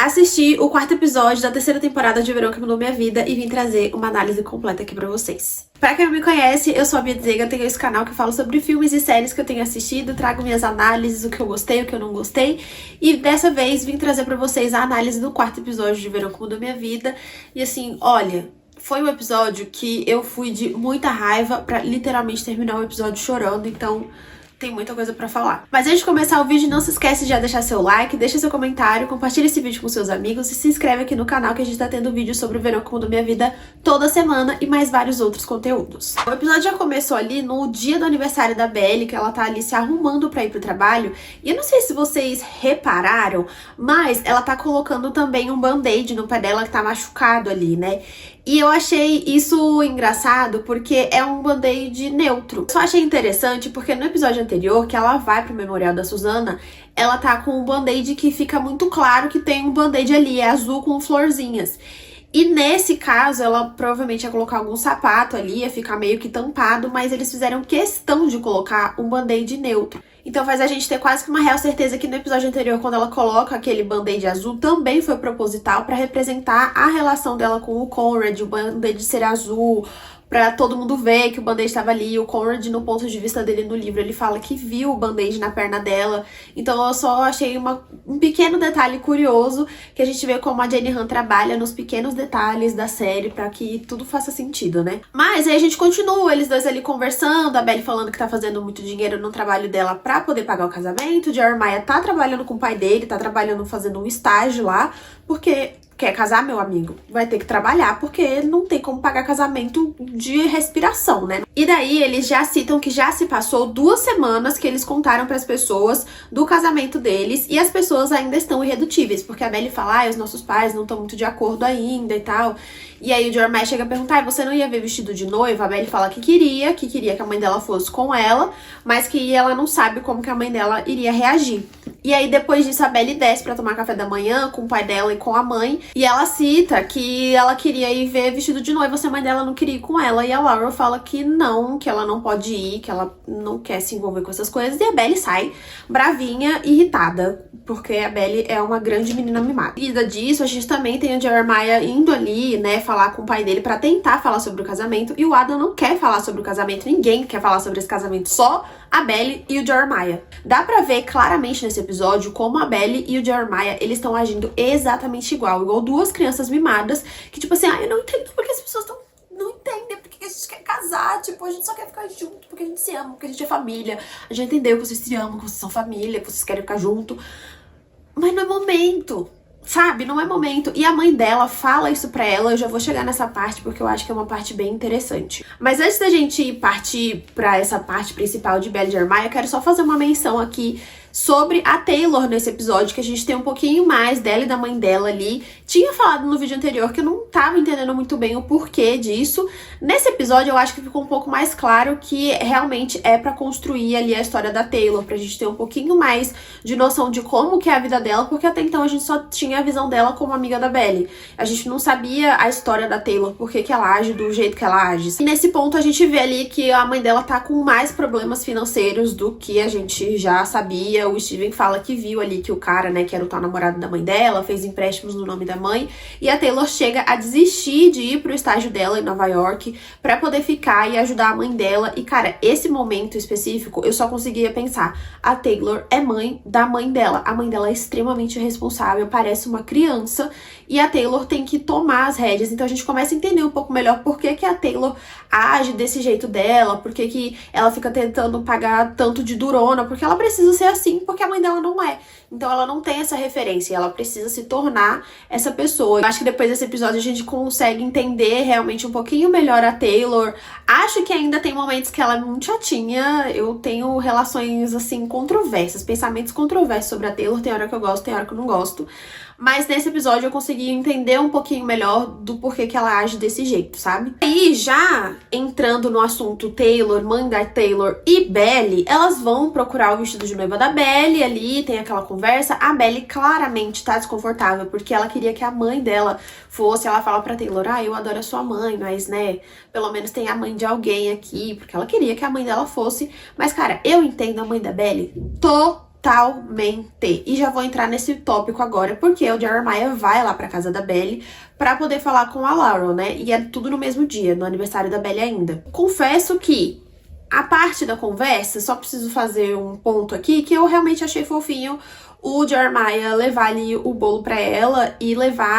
assisti o 4º episódio da 3ª temporada de Verão que Mudou Minha Vida e vim trazer uma análise completa aqui pra vocês. Pra quem não me conhece, eu sou a Bia Dzega, tenho esse canal que fala sobre filmes e séries que eu tenho assistido, trago minhas análises, o que eu gostei, o que eu não gostei, e dessa vez vim trazer pra vocês a análise do 4º episódio de Verão que Mudou Minha Vida. E assim, olha, foi um episódio que eu fui de muita raiva pra literalmente terminar o episódio chorando, então tem muita coisa pra falar. Mas antes de começar o vídeo, não se esquece de já deixar seu like, deixa seu comentário, compartilha esse vídeo com seus amigos e se inscreve aqui no canal que a gente tá tendo vídeo sobre o Verão que Mudou Minha Vida toda semana e mais vários outros conteúdos. O episódio já começou ali no dia do aniversário da Belly, que ela tá ali se arrumando pra ir pro trabalho. E eu não sei se vocês repararam, mas ela tá colocando também um band-aid no pé dela que tá machucado ali, né? E eu achei isso engraçado porque é um band-aid neutro. Só achei interessante porque no episódio anterior, que ela vai pro memorial da Susana, ela tá com um band-aid que fica muito claro que tem um band-aid ali, é azul com florzinhas. E nesse caso, ela provavelmente ia colocar algum sapato ali, ia ficar meio que tampado, mas eles fizeram questão de colocar um band-aid neutro. Então faz a gente ter quase que uma real certeza que no episódio anterior, quando ela coloca aquele band-aid azul, também foi proposital pra representar a relação dela com o Conrad, o band-aid ser azul, pra todo mundo ver que o band-aid estava ali. O Conrad, no ponto de vista dele no livro, ele fala que viu o band-aid na perna dela. Então eu só achei um pequeno detalhe curioso, que a gente vê como a Jenny Han trabalha nos pequenos detalhes da série pra que tudo faça sentido, né? Mas aí a gente continua, eles dois ali conversando, a Belly falando que tá fazendo muito dinheiro no trabalho dela pra poder pagar o casamento, o Jeremiah tá trabalhando com o pai dele, tá trabalhando fazendo um estágio lá, porque quer casar, meu amigo? Vai ter que trabalhar, porque não tem como pagar casamento de respiração, né? E daí eles já citam que já se passou 2 semanas que eles contaram pras pessoas do casamento deles e as pessoas ainda estão irredutíveis, porque a Belly fala, os nossos pais não estão muito de acordo ainda e tal. E aí o Jeremiah chega a perguntar, você não ia ver vestido de noiva? A Belly fala que queria que a mãe dela fosse com ela, mas que ela não sabe como que a mãe dela iria reagir. E aí depois disso a Belly desce pra tomar café da manhã com o pai dela e com a mãe, e ela cita que ela queria ir ver vestido de noiva, se a mãe dela não queria ir com ela, e a Laurel fala que não, que ela não pode ir, que ela não quer se envolver com essas coisas, e a Belly sai bravinha, irritada, porque a Belly é uma grande menina mimada. E disso, a gente também tem o Jeremiah indo ali, né, falar com o pai dele pra tentar falar sobre o casamento, e o Adam não quer falar sobre o casamento, ninguém quer falar sobre esse casamento, só a Belly e o Jeremiah. Dá pra ver claramente nesse episódio como a Belly e o Jeremiah, eles estão agindo exatamente igual 2 crianças mimadas, que tipo assim, eu não entendo porque as pessoas não entendem porque a gente quer casar, tipo, a gente só quer ficar junto porque a gente se ama, porque a gente é família, a gente entendeu que vocês se amam, que vocês são família, que vocês querem ficar junto, mas não é momento. Sabe, não é momento. E a mãe dela fala isso pra ela, eu já vou chegar nessa parte porque eu acho que é uma parte bem interessante. Mas antes da gente partir pra essa parte principal de Belly e Jeremiah, eu quero só fazer uma menção aqui sobre a Taylor nesse episódio, que a gente tem um pouquinho mais dela e da mãe dela ali. Tinha falado no vídeo anterior que eu não tava entendendo muito bem o porquê disso. Nesse episódio eu acho que ficou um pouco mais claro que realmente é pra construir ali a história da Taylor, pra gente ter um pouquinho mais de noção de como que é a vida dela, porque até então a gente só tinha a visão dela como amiga da Belly. A gente não sabia a história da Taylor, por que ela age do jeito que ela age. E nesse ponto a gente vê ali que a mãe dela tá com mais problemas financeiros do que a gente já sabia. O Steven fala que viu ali que o cara, né, que era o tal namorado da mãe dela, fez empréstimos no nome da mãe, e a Taylor chega a desistir de ir pro estágio dela em Nova York pra poder ficar e ajudar a mãe dela. E cara, esse momento específico, eu só conseguia pensar, a Taylor é mãe da mãe dela, a mãe dela é extremamente responsável, parece uma criança, e a Taylor tem que tomar as rédeas. Então a gente começa a entender um pouco melhor por que a Taylor age desse jeito dela, por que ela fica tentando pagar tanto de durona, porque ela precisa ser assim, porque a mãe dela não é. Então ela não tem essa referência, ela precisa se tornar essa pessoa. Eu acho que depois desse episódio a gente consegue entender realmente um pouquinho melhor a Taylor. Acho que ainda tem momentos que ela é muito chatinha, eu tenho relações assim controversas, pensamentos controversos sobre a Taylor, tem hora que eu gosto, tem hora que eu não gosto. Mas nesse episódio eu consegui entender um pouquinho melhor do porquê que ela age desse jeito, sabe? E já entrando no assunto Taylor, mãe da Taylor e Belly, elas vão procurar o vestido de noiva da Belly ali, tem aquela conversa. A Belly claramente tá desconfortável, porque ela queria que a mãe dela fosse. Ela fala pra Taylor, eu adoro a sua mãe, mas né, pelo menos tem a mãe de alguém aqui, porque ela queria que a mãe dela fosse. Mas cara, eu entendo a mãe da Belly totalmente. totalmente. E já vou entrar nesse tópico agora, porque o Jeremiah vai lá pra casa da Belly pra poder falar com a Laurel, né? E é tudo no mesmo dia, no aniversário da Belly ainda. Confesso que a parte da conversa, só preciso fazer um ponto aqui, que eu realmente achei fofinho o Jeremiah levar ali o bolo pra ela e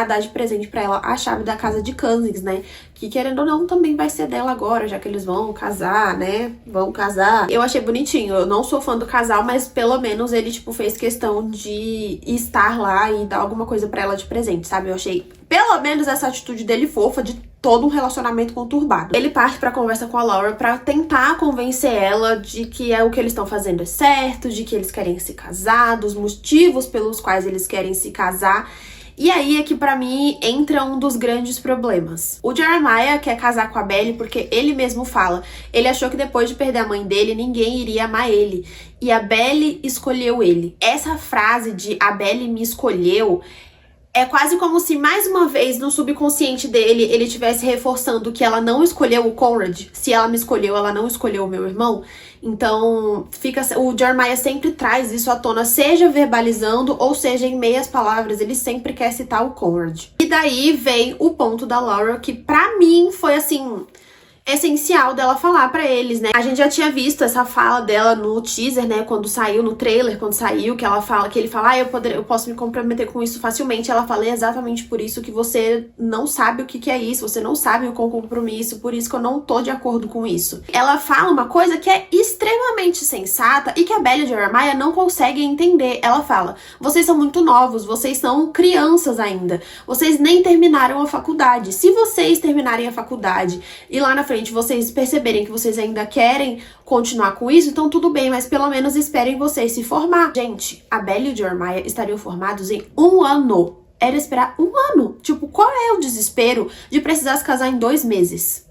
dar de presente pra ela a chave da casa de Cousins, né? Que, querendo ou não, também vai ser dela agora, já que eles vão casar, né? Vão casar. Eu achei bonitinho. Eu não sou fã do casal, mas pelo menos ele, tipo, fez questão de estar lá e dar alguma coisa pra ela de presente, sabe? Eu achei, pelo menos, essa atitude dele fofa, de todo um relacionamento conturbado. Ele parte pra conversa com a Laura pra tentar convencer ela de que o que eles estão fazendo é certo, de que eles querem se casar, dos motivos pelos quais eles querem se casar. E aí é que pra mim entra um dos grandes problemas. O Jeremiah quer casar com a Belly porque ele mesmo fala. Ele achou que depois de perder a mãe dele, ninguém iria amar ele. E a Belly escolheu ele. Essa frase de "a Belly me escolheu" é quase como se, mais uma vez, no subconsciente dele, ele estivesse reforçando que ela não escolheu o Conrad. Se ela me escolheu, ela não escolheu o meu irmão. Então, o Jeremiah sempre traz isso à tona, seja verbalizando ou seja em meias palavras, ele sempre quer citar o Conrad. E daí vem o ponto da Laura, que pra mim foi assim, essencial dela falar pra eles, né? A gente já tinha visto essa fala dela no teaser, né? Quando saiu, no trailer, quando saiu, que ele fala, eu posso me comprometer com isso facilmente. Ela fala, é exatamente por isso que você não sabe o que é isso, você não sabe o compromisso, por isso que eu não tô de acordo com isso. Ela fala uma coisa que é extremamente sensata e que a Belly e a Jeremiah não conseguem entender. Ela fala, vocês são muito novos, vocês são crianças ainda, vocês nem terminaram a faculdade. Se vocês terminarem a faculdade e lá na frente vocês perceberem que vocês ainda querem continuar com isso, então tudo bem, mas pelo menos esperem vocês se formar. Gente, a Belly e o Jeremiah estariam formados em 1 ano. Era esperar 1 ano. Tipo, qual é o desespero de precisar se casar em 2 meses?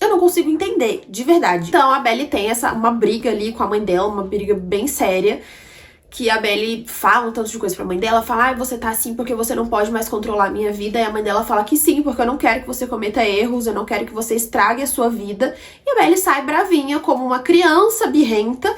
Eu não consigo entender, de verdade. Então a Belly tem uma briga ali com a mãe dela, uma briga bem séria, que a Belly fala um tanto de coisa pra mãe dela, fala, você tá assim porque você não pode mais controlar a minha vida, e a mãe dela fala que sim, porque eu não quero que você cometa erros, eu não quero que você estrague a sua vida, e a Belly sai bravinha, como uma criança birrenta,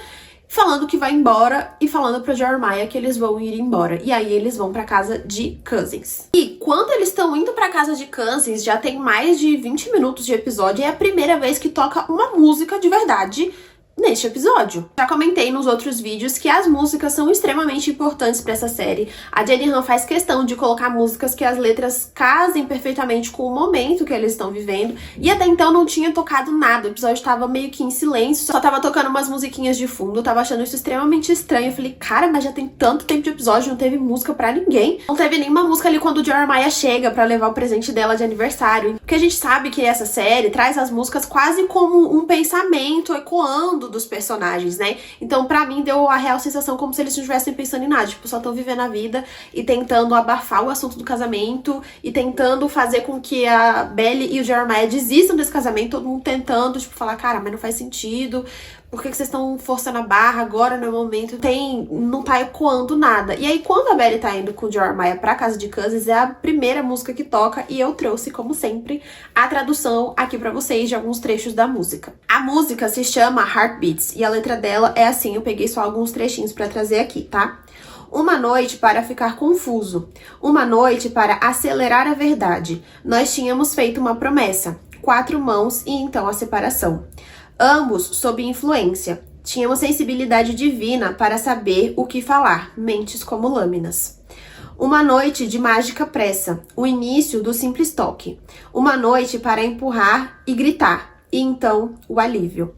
falando que vai embora, e falando pro Jeremiah que eles vão ir embora, e aí eles vão pra casa de Cousins. E quando eles estão indo pra casa de Cousins, já tem mais de 20 minutos de episódio, e é a primeira vez que toca uma música de verdade neste episódio. Já comentei nos outros vídeos que as músicas são extremamente importantes pra essa série. A Jenny Han faz questão de colocar músicas que as letras casem perfeitamente com o momento que eles estão vivendo, e até então não tinha tocado nada, o episódio tava meio que em silêncio, só tava tocando umas musiquinhas de fundo, eu tava achando isso extremamente estranho. Eu falei, cara, mas já tem tanto tempo de episódio, não teve música pra ninguém. Não teve nenhuma música ali quando o Jeremiah chega pra levar o presente dela de aniversário, porque a gente sabe que essa série traz as músicas quase como um pensamento ecoando dos personagens, né? Então, pra mim, deu a real sensação como se eles não estivessem pensando em nada. Tipo, só estão vivendo a vida e tentando abafar o assunto do casamento e tentando fazer com que a Belly e o Jeremiah desistam desse casamento, todo mundo tentando, tipo, falar, cara, mas não faz sentido. Por que vocês estão forçando a barra agora, no momento? Não tá ecoando nada. E aí, quando a Belly tá indo com o Jeremiah pra casa de Cousins, é a primeira música que toca, e eu trouxe, como sempre, a tradução aqui pra vocês de alguns trechos da música. A música se chama Heartbeats, e a letra dela é assim, eu peguei só alguns trechinhos pra trazer aqui, tá? Uma noite para ficar confuso, uma noite para acelerar a verdade. Nós tínhamos feito uma promessa, 4 mãos e então a separação. Ambos sob influência. Tínhamos sensibilidade divina para saber o que falar, mentes como lâminas. Uma noite de mágica pressa, o início do simples toque. Uma noite para empurrar e gritar, e então o alívio.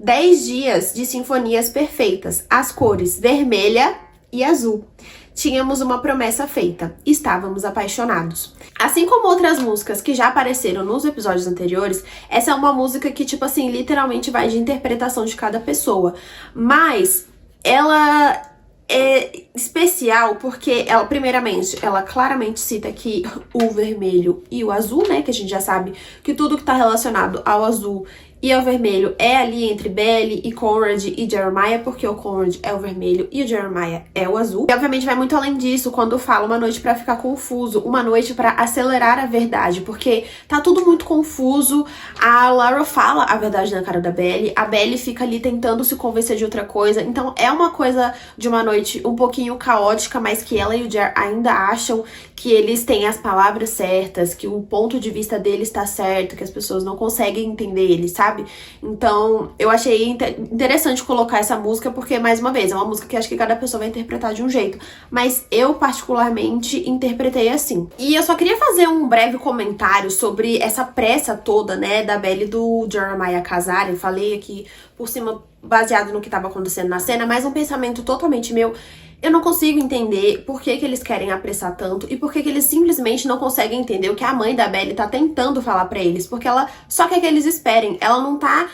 10 dias de sinfonias perfeitas, as cores vermelha e azul. Tínhamos uma promessa feita, estávamos apaixonados. Assim como outras músicas que já apareceram nos episódios anteriores, essa é uma música que, tipo assim, literalmente vai de interpretação de cada pessoa. Mas ela é especial porque ela, primeiramente, ela claramente cita aqui o vermelho e o azul, né? Que a gente já sabe que tudo que tá relacionado ao azul E o vermelho é ali entre Belly e Conrad e Jeremiah, porque o Conrad é o vermelho e o Jeremiah é o azul. E obviamente vai muito além disso quando fala uma noite pra ficar confuso, uma noite pra acelerar a verdade, porque tá tudo muito confuso. A Laura fala a verdade na cara da Belly, a Belly fica ali tentando se convencer de outra coisa, então é uma coisa de uma noite um pouquinho caótica, mas que ela e o Jer ainda acham que eles têm as palavras certas, que o ponto de vista deles tá certo, que as pessoas não conseguem entender eles, sabe? Então, eu achei interessante colocar essa música, porque, mais uma vez, é uma música que acho que cada pessoa vai interpretar de um jeito. Mas eu, particularmente, interpretei assim. E eu só queria fazer um breve comentário sobre essa pressa toda, né, da Belly e do Jeremiah casarem. Falei aqui por cima, baseado no que tava acontecendo na cena, mas um pensamento totalmente meu. Eu não consigo entender por que eles querem apressar tanto e por que eles simplesmente não conseguem entender o que a mãe da Belly tá tentando falar pra eles. Porque ela só quer que eles esperem. Ela não tá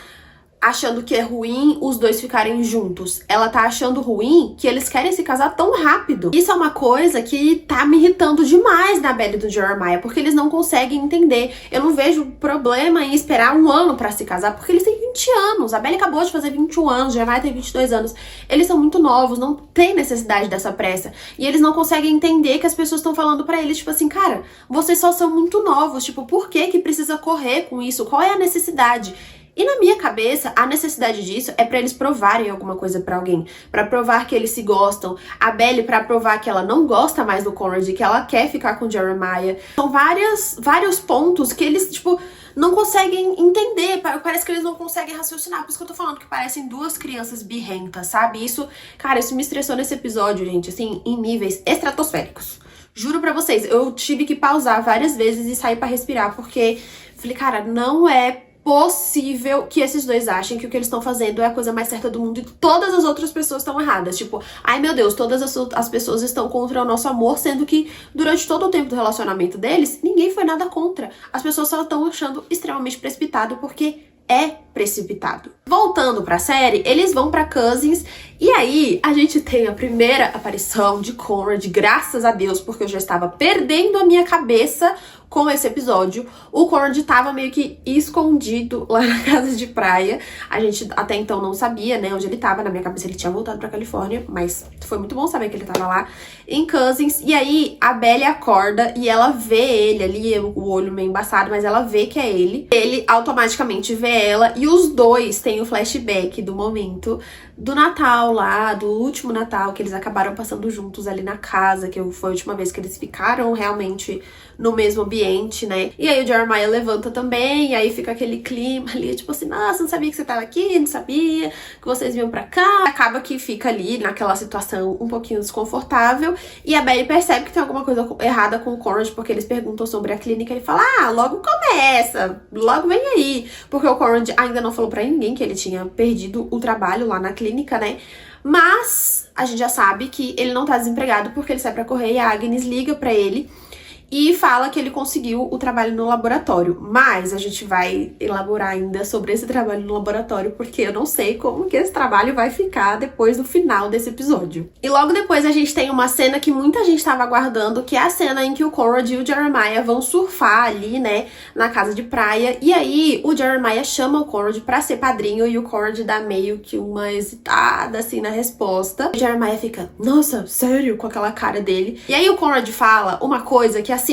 achando que é ruim os dois ficarem juntos. Ela tá achando ruim que eles querem se casar tão rápido. Isso é uma coisa que tá me irritando demais na Belly do Jeremiah, porque eles não conseguem entender. Eu não vejo problema em esperar um ano pra se casar, porque eles têm 20 anos. A Belly acabou de fazer 21 anos, o Jeremiah tem 22 anos. Eles são muito novos, não tem necessidade dessa pressa. E eles não conseguem entender que as pessoas estão falando pra eles, tipo assim, cara, vocês só são muito novos, tipo, por que que precisa correr com isso? Qual é a necessidade? E na minha cabeça, a necessidade disso é pra eles provarem alguma coisa pra alguém. Pra provar que eles se gostam. A Belly pra provar que ela não gosta mais do Conrad, que ela quer ficar com o Jeremiah. São vários pontos que eles, tipo, não conseguem entender. Parece que eles não conseguem raciocinar. Por isso que eu tô falando que parecem duas crianças birrentas, sabe? Isso, cara, isso me estressou nesse episódio, gente, assim, em níveis estratosféricos. Juro pra vocês, eu tive que pausar várias vezes e sair pra respirar, porque falei, cara, não é possível que esses dois achem que o que eles estão fazendo é a coisa mais certa do mundo e todas as outras pessoas estão erradas. Tipo, ai meu Deus, todas as pessoas estão contra o nosso amor, sendo que durante todo o tempo do relacionamento deles, ninguém foi nada contra. As pessoas só estão achando extremamente precipitado porque é precipitado. Voltando pra série, eles vão pra Cousins e aí a gente tem a primeira aparição de Conrad, graças a Deus, porque eu já estava perdendo a minha cabeça com esse episódio. O Conrad tava meio que escondido lá na casa de praia. A gente até então não sabia, né, onde ele tava. Na minha cabeça ele tinha voltado pra Califórnia, mas foi muito bom saber que ele tava lá em Cousins. E aí a Belly acorda e ela vê ele ali, o olho meio embaçado, mas ela vê que é ele. Ele automaticamente vê ela e os dois têm o flashback do momento do Natal lá, do último Natal, que eles acabaram passando juntos ali na casa, que foi a última vez que eles ficaram realmente no mesmo ambiente, né? E aí o Jeremiah levanta também, e aí fica aquele clima ali, tipo assim, nossa, não sabia que você tava aqui, não sabia que vocês vinham pra cá. Acaba que fica ali naquela situação um pouquinho desconfortável, e a Belly percebe que tem alguma coisa errada com o Conrad, porque eles perguntam sobre a clínica, e ele fala, ah, logo começa, logo vem aí, porque o Conrad ainda não falou pra ninguém que ele tinha perdido o trabalho lá na clínica, né? Mas a gente já sabe que ele não tá desempregado porque ele sai pra correr e a Agnes liga pra ele e fala que ele conseguiu o trabalho no laboratório. Mas a gente vai elaborar ainda sobre esse trabalho no laboratório, porque eu não sei como que esse trabalho vai ficar depois do final desse episódio. E logo depois a gente tem uma cena que muita gente estava aguardando, que é a cena em que o Conrad e o Jeremiah vão surfar ali, né, na casa de praia. E aí o Jeremiah chama o Conrad pra ser padrinho e o Conrad dá meio que uma hesitada, assim, na resposta. O Jeremiah fica, nossa, sério? Com aquela cara dele. E aí o Conrad fala uma coisa que, assim,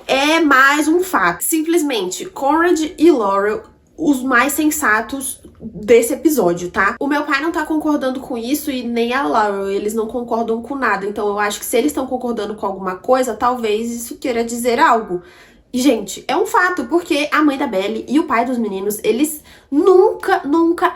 é mais um fato. Simplesmente, Conrad e Laurel, os mais sensatos desse episódio, tá? O meu pai não tá concordando com isso e nem a Laurel, eles não concordam com nada. Então eu acho que se eles estão concordando com alguma coisa, talvez isso queira dizer algo. E, gente, é um fato, porque a mãe da Belly e o pai dos meninos, eles nunca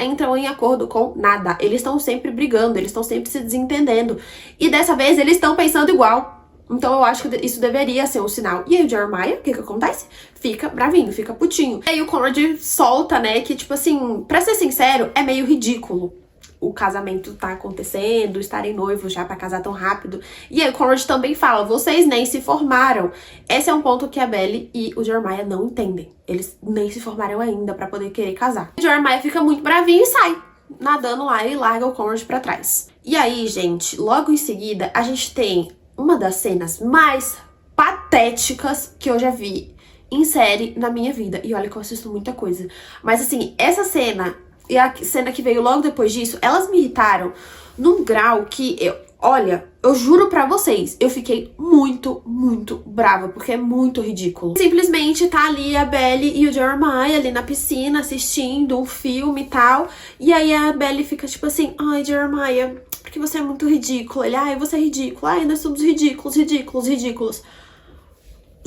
entram em acordo com nada. Eles estão sempre brigando, eles estão sempre se desentendendo. E dessa vez eles estão pensando igual. Então eu acho que isso deveria ser um sinal. E aí o Jeremiah, o que acontece? Fica bravinho, fica putinho. E aí o Conrad solta, né, que tipo assim, pra ser sincero, é meio ridículo o casamento tá acontecendo, estarem noivos já pra casar tão rápido. E aí o Conrad também fala, vocês nem se formaram. Esse é um ponto que a Belly e o Jeremiah não entendem. Eles nem se formaram ainda pra poder querer casar. O Jeremiah fica muito bravinho e sai nadando lá e larga o Conrad pra trás. E aí, gente, logo em seguida, a gente tem uma das cenas mais patéticas que eu já vi em série na minha vida. E olha que eu assisto muita coisa. Mas assim, essa cena e a cena que veio logo depois disso, elas me irritaram num grau que olha, eu juro pra vocês, eu fiquei muito, muito brava, porque é muito ridículo. Simplesmente tá ali a Belly e o Jeremiah ali na piscina assistindo um filme e tal, e aí a Belly fica tipo assim, ai, Jeremiah, porque você é muito ridículo. Ele, ai, você é ridículo, ai, nós somos ridículos, ridículos, ridículos.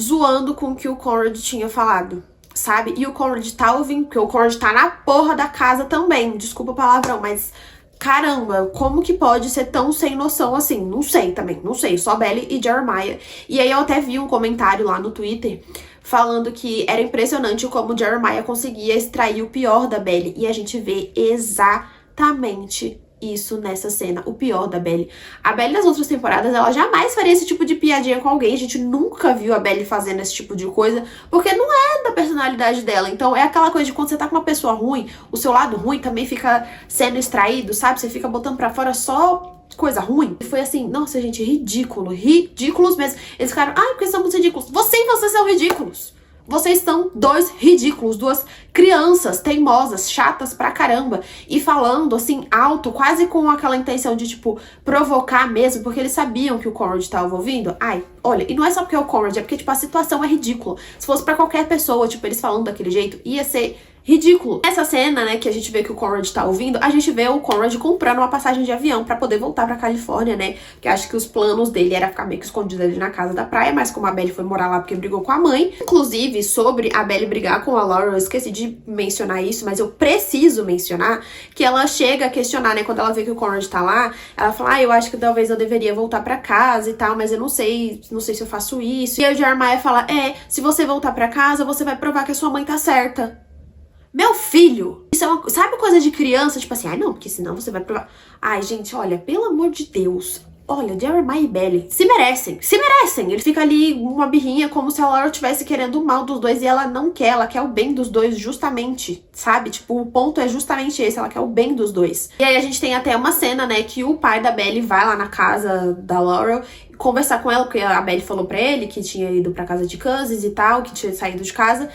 Zoando com o que o Conrad tinha falado, sabe? E o Conrad tá ouvindo, porque o Conrad tá na porra da casa também, desculpa o palavrão, mas caramba, como que pode ser tão sem noção assim? Não sei também, não sei, só Belly e Jeremiah. E aí eu até vi um comentário lá no Twitter falando que era impressionante como o Jeremiah conseguia extrair o pior da Belly. E a gente vê exatamente isso nessa cena, o pior da Belly. A Belly nas outras temporadas, ela jamais faria esse tipo de piadinha com alguém. A gente nunca viu a Belly fazendo esse tipo de coisa, porque não é da personalidade dela. Então é aquela coisa de quando você tá com uma pessoa ruim, o seu lado ruim também fica sendo extraído, sabe? Você fica botando pra fora só coisa ruim. E foi assim, nossa, gente, ridículo, ridículos mesmo. Eles ficaram, ai, porque somos ridículos. Você e você são ridículos. Vocês são dois ridículos, duas crianças teimosas, chatas pra caramba. E falando assim, alto, quase com aquela intenção de, tipo, provocar mesmo, porque eles sabiam que o Conrad tava ouvindo. Ai, olha, e não é só porque é o Conrad, é porque, tipo, a situação é ridícula. Se fosse pra qualquer pessoa, tipo, eles falando daquele jeito, ia ser ridículo. Nessa cena, né, que a gente vê que o Conrad tá ouvindo, a gente vê o Conrad comprando uma passagem de avião pra poder voltar pra Califórnia, né, porque acho que os planos dele era ficar meio que escondido ali na casa da praia, mas como a Belly foi morar lá porque brigou com a mãe. Inclusive, sobre a Belly brigar com a Laura, eu esqueci de mencionar isso, mas eu preciso mencionar que ela chega a questionar, né, quando ela vê que o Conrad tá lá, ela fala, ah, eu acho que talvez eu deveria voltar pra casa e tal, mas eu não sei se eu faço isso. E aí o Jeremiah fala, se você voltar pra casa, você vai provar que a sua mãe tá certa. Meu filho, isso é uma, sabe, coisa de criança, tipo assim, ai não, porque senão você vai provar. Ai, gente, olha, pelo amor de Deus, olha, Jeremiah e Belly se merecem, se merecem. Ele fica ali uma birrinha como se a Laura estivesse querendo o mal dos dois e ela não quer, ela quer o bem dos dois justamente, sabe? Tipo, o ponto é justamente esse, ela quer o bem dos dois. E aí a gente tem até uma cena, né, que o pai da Belly vai lá na casa da Laura conversar com ela, porque a Belly falou pra ele que tinha ido pra casa de Kansas e tal, que tinha saído de casa.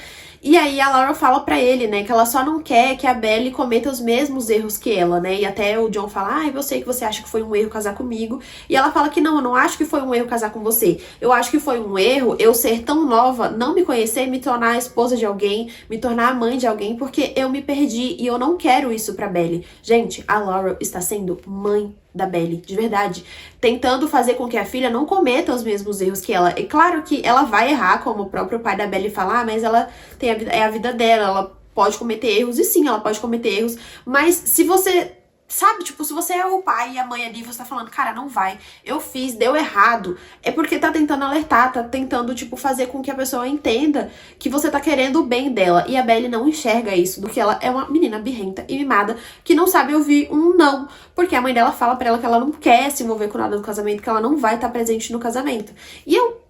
E aí a Laura fala pra ele, né, que ela só não quer que a Belly cometa os mesmos erros que ela, né, e até o John fala, eu sei que você acha que foi um erro casar comigo, e ela fala que não, eu não acho que foi um erro casar com você, eu acho que foi um erro eu ser tão nova, não me conhecer, me tornar a esposa de alguém, me tornar a mãe de alguém, porque eu me perdi e eu não quero isso pra Belly. Gente, a Laura está sendo mãe da Belly, de verdade, tentando fazer com que a filha não cometa os mesmos erros que ela. É claro que ela vai errar, como o próprio pai da Belly fala, mas ela tem a vida dela, ela pode cometer erros, e sim, ela pode cometer erros, mas se você, sabe, tipo, se você é o pai e a mãe ali, você tá falando, cara, não vai, eu fiz, deu errado, é porque tá tentando alertar, tá tentando, tipo, fazer com que a pessoa entenda que você tá querendo o bem dela, e a Belly não enxerga isso, porque ela é uma menina birrenta e mimada, que não sabe ouvir um não, porque a mãe dela fala pra ela que ela não quer se envolver com nada do casamento, que ela não vai estar presente no casamento, e eu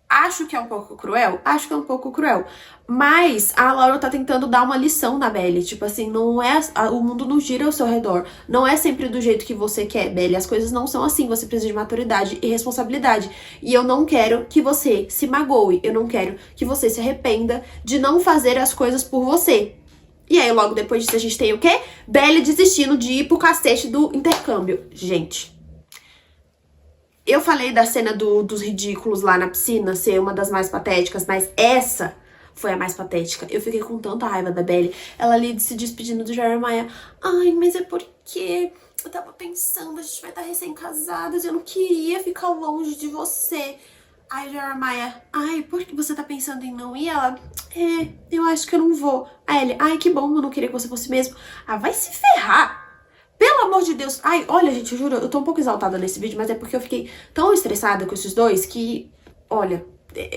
acho que é um pouco cruel, mas a Laura tá tentando dar uma lição na Belly, tipo assim, não é, o mundo não gira ao seu redor, não é sempre do jeito que você quer, Belly, as coisas não são assim, você precisa de maturidade e responsabilidade, e eu não quero que você se magoe, eu não quero que você se arrependa de não fazer as coisas por você. E aí, logo depois disso, a gente tem o quê? Belly desistindo de ir pro cacete do intercâmbio. Gente, eu falei da cena dos ridículos lá na piscina ser uma das mais patéticas, mas essa foi a mais patética. Eu fiquei com tanta raiva da Belly. Ela ali se despedindo do Jeremiah. Ai, mas é porque eu tava pensando, a gente vai estar recém-casadas, eu não queria ficar longe de você. Ai, Jeremiah, ai, por que você tá pensando em não ir? Ela, eu acho que eu não vou. Aí ele, ai, que bom, eu não queria que você fosse mesmo. Ah, vai se ferrar. Pelo amor de Deus. Ai, olha, gente, eu juro, eu tô um pouco exaltada nesse vídeo, mas é porque eu fiquei tão estressada com esses dois que, olha,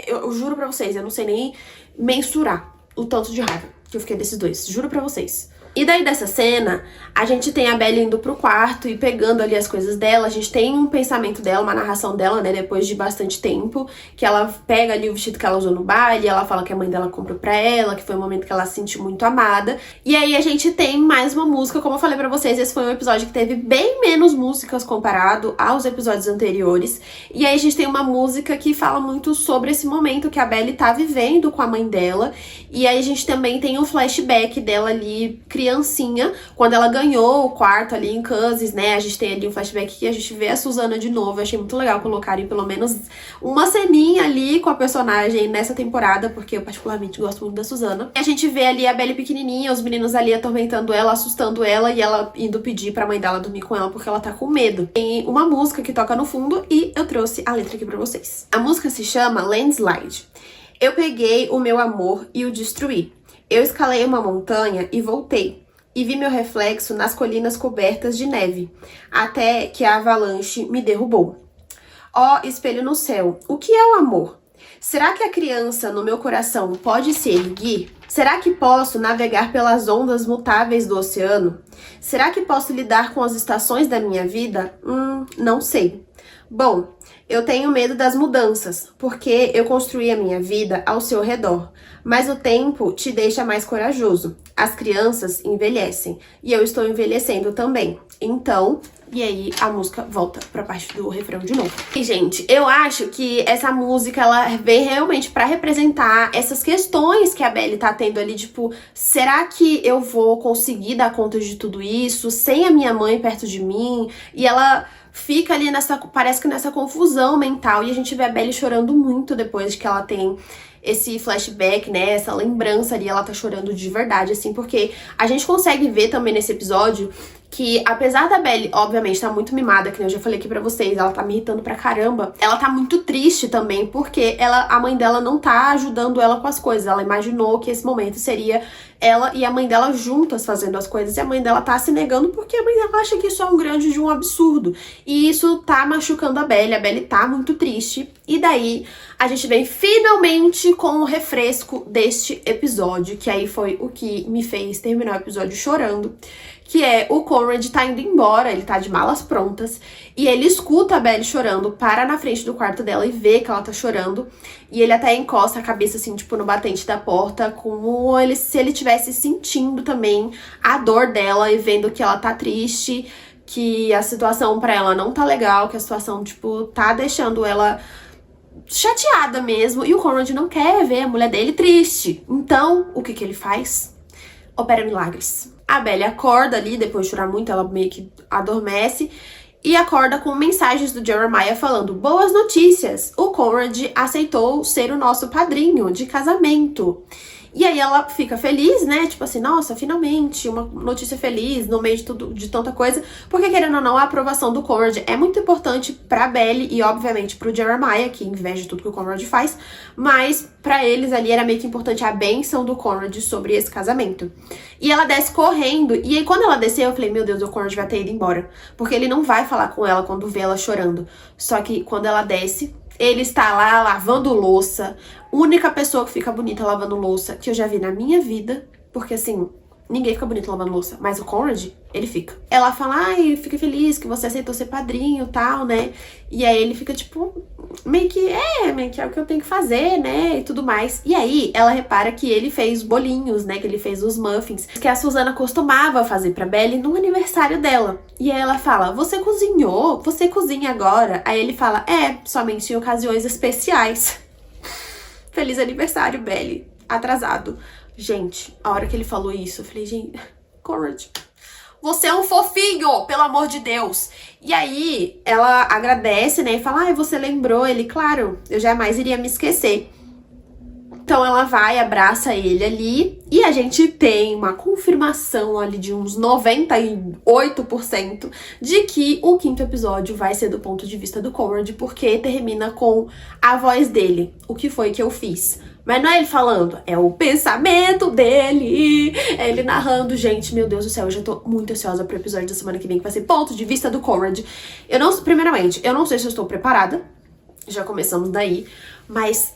eu juro pra vocês, eu não sei nem mensurar o tanto de raiva que eu fiquei desses dois. Juro pra vocês. E daí dessa cena, a gente tem a Belle indo pro quarto e pegando ali as coisas dela. A gente tem um pensamento dela, uma narração dela, né, depois de bastante tempo, que ela pega ali o vestido que ela usou no baile, ela fala que a mãe dela comprou pra ela, que foi um momento que ela se sentiu muito amada. E aí a gente tem mais uma música, como eu falei pra vocês, esse foi um episódio que teve bem menos músicas comparado aos episódios anteriores. E aí a gente tem uma música que fala muito sobre esse momento que a Belle tá vivendo com a mãe dela. E aí a gente também tem um flashback dela ali, criancinha, quando ela ganhou o quarto ali em Kansas, né? A gente tem ali um flashback que a gente vê a Susana de novo. Eu achei muito legal colocarem pelo menos uma ceninha ali com a personagem nessa temporada, porque eu particularmente gosto muito da Susana. E a gente vê ali a Belle pequenininha, os meninos ali atormentando ela, assustando ela, e ela indo pedir pra mãe dela dormir com ela porque ela tá com medo. Tem uma música que toca no fundo e eu trouxe a letra aqui pra vocês. A música se chama Landslide. Eu peguei o meu amor e o destruí. Eu escalei uma montanha e voltei. E vi meu reflexo nas colinas cobertas de neve, até que a avalanche me derrubou. Ó espelho no céu, o que é o amor? Será que a criança no meu coração pode se erguer? Será que posso navegar pelas ondas mutáveis do oceano? Será que posso lidar com as estações da minha vida? Não sei. Bom, eu tenho medo das mudanças, porque eu construí a minha vida ao seu redor. Mas o tempo te deixa mais corajoso. As crianças envelhecem, e eu estou envelhecendo também. Então, e aí a música volta pra parte do refrão de novo. E, gente, eu acho que essa música, ela vem realmente pra representar essas questões que a Belle tá tendo ali, tipo, será que eu vou conseguir dar conta de tudo isso sem a minha mãe perto de mim? E ela fica ali parece que nessa confusão mental, e a gente vê a Belle chorando muito depois que ela tem esse flashback, né, essa lembrança ali, ela tá chorando de verdade, assim, porque a gente consegue ver também nesse episódio que, apesar da Belle, obviamente, tá muito mimada, que eu já falei aqui pra vocês, ela tá me irritando pra caramba, ela tá muito triste também, porque a mãe dela não tá ajudando ela com as coisas. Ela imaginou que esse momento seria ela e a mãe dela juntas fazendo as coisas, e a mãe dela tá se negando porque a mãe dela acha que isso é um grande de um absurdo. E isso tá machucando a Belle tá muito triste. E daí, a gente vem finalmente com o refresco deste episódio, que aí foi o que me fez terminar o episódio chorando, que é o Conrad tá indo embora, ele tá de malas prontas, e ele escuta a Belle chorando, para na frente do quarto dela e vê que ela tá chorando, e ele até encosta a cabeça assim, tipo, no batente da porta, como se ele estivesse sentindo também a dor dela e vendo que ela tá triste, que a situação pra ela não tá legal, que a situação, tipo, tá deixando ela chateada mesmo, e o Conrad não quer ver a mulher dele triste. Então, o que ele faz? Opera milagres. A Belle acorda ali, depois de chorar muito, ela meio que adormece, e acorda com mensagens do Jeremiah falando: boas notícias, o Conrad aceitou ser o nosso padrinho de casamento. E aí ela fica feliz, né? Tipo assim, nossa, finalmente, uma notícia feliz no meio de tanta coisa. Porque, querendo ou não, a aprovação do Conrad é muito importante pra Belle e, obviamente, pro Jeremiah, que inveja tudo que o Conrad faz. Mas, pra eles ali, era meio que importante a bênção do Conrad sobre esse casamento. E ela desce correndo. E aí, quando ela desceu, eu falei, meu Deus, o Conrad vai ter ido embora. Porque ele não vai falar com ela quando vê ela chorando. Só que, quando ela desce, ele está lá lavando louça. Única pessoa que fica bonita lavando louça que eu já vi na minha vida. Porque, assim, ninguém fica bonito lavando louça. Mas o Conrad, ele fica. Ela fala, ai, fica feliz que você aceitou ser padrinho e tal, né? E aí ele fica, tipo, meio que é o que eu tenho que fazer, né? E tudo mais. E aí ela repara que ele fez bolinhos, né? Que ele fez os muffins que a Susana costumava fazer pra Belle no aniversário dela. E aí ela fala, você cozinhou? Você cozinha agora? Aí ele fala, somente em ocasiões especiais. Feliz aniversário, Belle. Atrasado. Gente, a hora que ele falou isso, eu falei, gente, Conrad, você é um fofinho, pelo amor de Deus. E aí, ela agradece, né, e fala, ai, você lembrou? Ele, claro, eu jamais iria me esquecer. Então ela vai, abraça ele ali, e a gente tem uma confirmação ali de uns 98% de que o quinto episódio vai ser do ponto de vista do Conrad, porque termina com a voz dele. O que foi que eu fiz? Mas não é ele falando, é o pensamento dele, é ele narrando. Gente, meu Deus do céu, eu já tô muito ansiosa pro episódio da semana que vem, que vai ser ponto de vista do Conrad. Primeiramente, eu não sei se eu estou preparada, já começamos daí, mas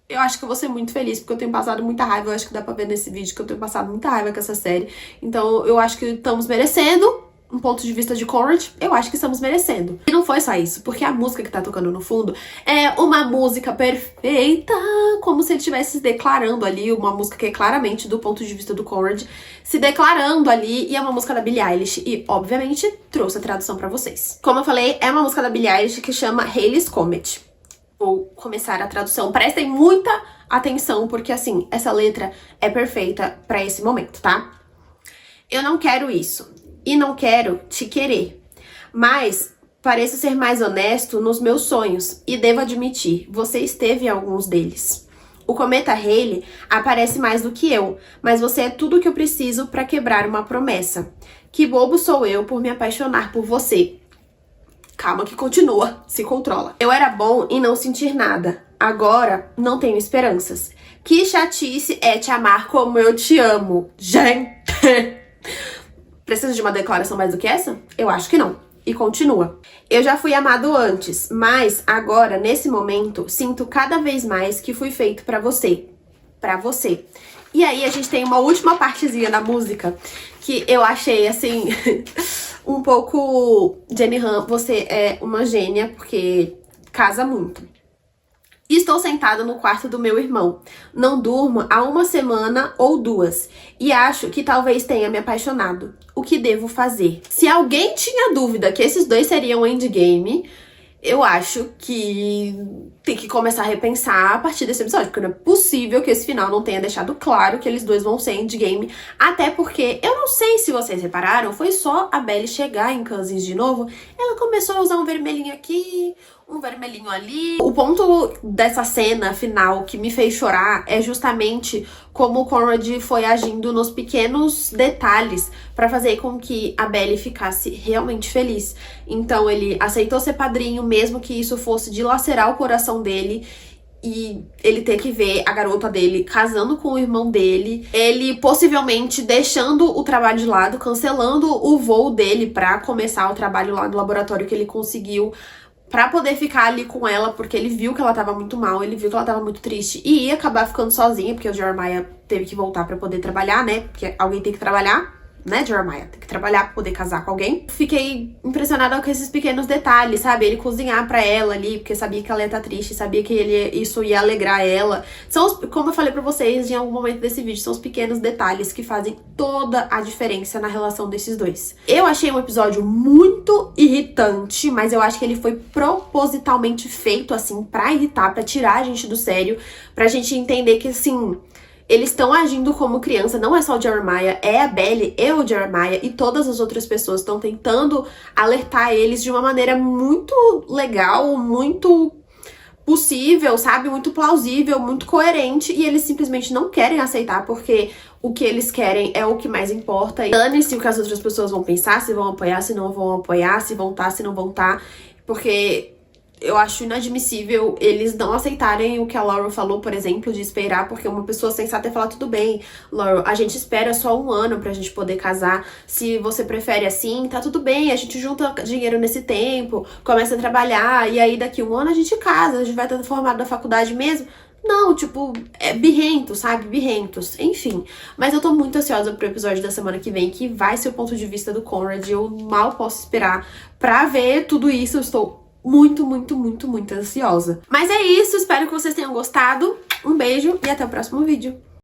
Eu acho que eu vou ser muito feliz, porque eu tenho passado muita raiva. Eu acho que dá pra ver nesse vídeo que eu tenho passado muita raiva com essa série. Então eu acho que estamos merecendo. Um ponto de vista de Conrad, eu acho que estamos merecendo. E não foi só isso, porque a música que tá tocando no fundo é uma música perfeita, como se ele estivesse declarando ali, uma música que é claramente do ponto de vista do Conrad, se declarando ali, e é uma música da Billie Eilish, e obviamente trouxe a tradução pra vocês. Como eu falei, é uma música da Billie Eilish que chama Halley's Comet. Vou começar a tradução. Prestem muita atenção, porque assim, essa letra é perfeita pra esse momento, tá? Eu não quero isso. E não quero te querer, mas pareço ser mais honesto nos meus sonhos e devo admitir, você esteve em alguns deles. O cometa Halley aparece mais do que eu, mas você é tudo o que eu preciso para quebrar uma promessa. Que bobo sou eu por me apaixonar por você. Calma que continua, se controla. Eu era bom em não sentir nada, agora não tenho esperanças. Que chatice é te amar como eu te amo, gente! Precisa de uma declaração mais do que essa? Eu acho que não. E continua. Eu já fui amado antes, mas agora, nesse momento, sinto cada vez mais que fui feito pra você. Pra você. E aí a gente tem uma última partezinha da música que eu achei, assim, um pouco... Jenny Han, você é uma gênia, porque casa muito. Estou sentada no quarto do meu irmão. Não durmo há 1 semana ou 2. E acho que talvez tenha me apaixonado. O que devo fazer? Se alguém tinha dúvida que esses dois seriam endgame, eu acho que tem que começar a repensar a partir desse episódio. Porque não é possível que esse final não tenha deixado claro que eles dois vão ser endgame. Até porque, eu não sei se vocês repararam, foi só a Belly chegar em Cousins de novo. Ela começou a usar um vermelhinho aqui, um vermelhinho ali. O ponto dessa cena final que me fez chorar é justamente como o Conrad foi agindo nos pequenos detalhes pra fazer com que a Belly ficasse realmente feliz. Então ele aceitou ser padrinho, mesmo que isso fosse dilacerar o coração dele, e ele ter que ver a garota dele casando com o irmão dele, ele possivelmente deixando o trabalho de lado, cancelando o voo dele pra começar o trabalho lá no laboratório que ele conseguiu, pra poder ficar ali com ela, porque ele viu que ela tava muito mal, ele viu que ela tava muito triste e ia acabar ficando sozinha, porque o Jeremiah teve que voltar pra poder trabalhar, né? Porque alguém tem que trabalhar, né, Jeremiah? Tem que trabalhar pra poder casar com alguém. Fiquei impressionada com esses pequenos detalhes, sabe? Ele cozinhar pra ela ali, porque sabia que ela ia estar triste, sabia que isso ia alegrar ela. Como eu falei pra vocês em algum momento desse vídeo, são os pequenos detalhes que fazem toda a diferença na relação desses dois. Eu achei um episódio muito irritante, mas eu acho que ele foi propositalmente feito, assim, pra irritar, pra tirar a gente do sério, pra gente entender que, assim... Eles estão agindo como criança, não é só o Jeremiah, é a Belly e o Jeremiah e todas as outras pessoas estão tentando alertar eles de uma maneira muito legal, muito possível, sabe? Muito plausível, muito coerente, e eles simplesmente não querem aceitar porque o que eles querem é o que mais importa. E dane-se o que as outras pessoas vão pensar, se vão apoiar, se não vão apoiar, se vão estar, se não vão estar, porque... Eu acho inadmissível eles não aceitarem o que a Laurel falou, por exemplo, de esperar, porque uma pessoa sensata ia falar, tudo bem, Laurel, a gente espera só 1 ano pra gente poder casar, se você prefere assim, tá tudo bem, a gente junta dinheiro nesse tempo, começa a trabalhar, e aí daqui 1 ano a gente casa, a gente vai estar formado da faculdade mesmo. Não, tipo, é birrento, sabe? Birrentos, enfim. Mas eu tô muito ansiosa pro episódio da semana que vem, que vai ser o ponto de vista do Conrad, eu mal posso esperar pra ver tudo isso, eu estou muito, muito, muito, muito ansiosa. Mas é isso, espero que vocês tenham gostado. Um beijo e até o próximo vídeo.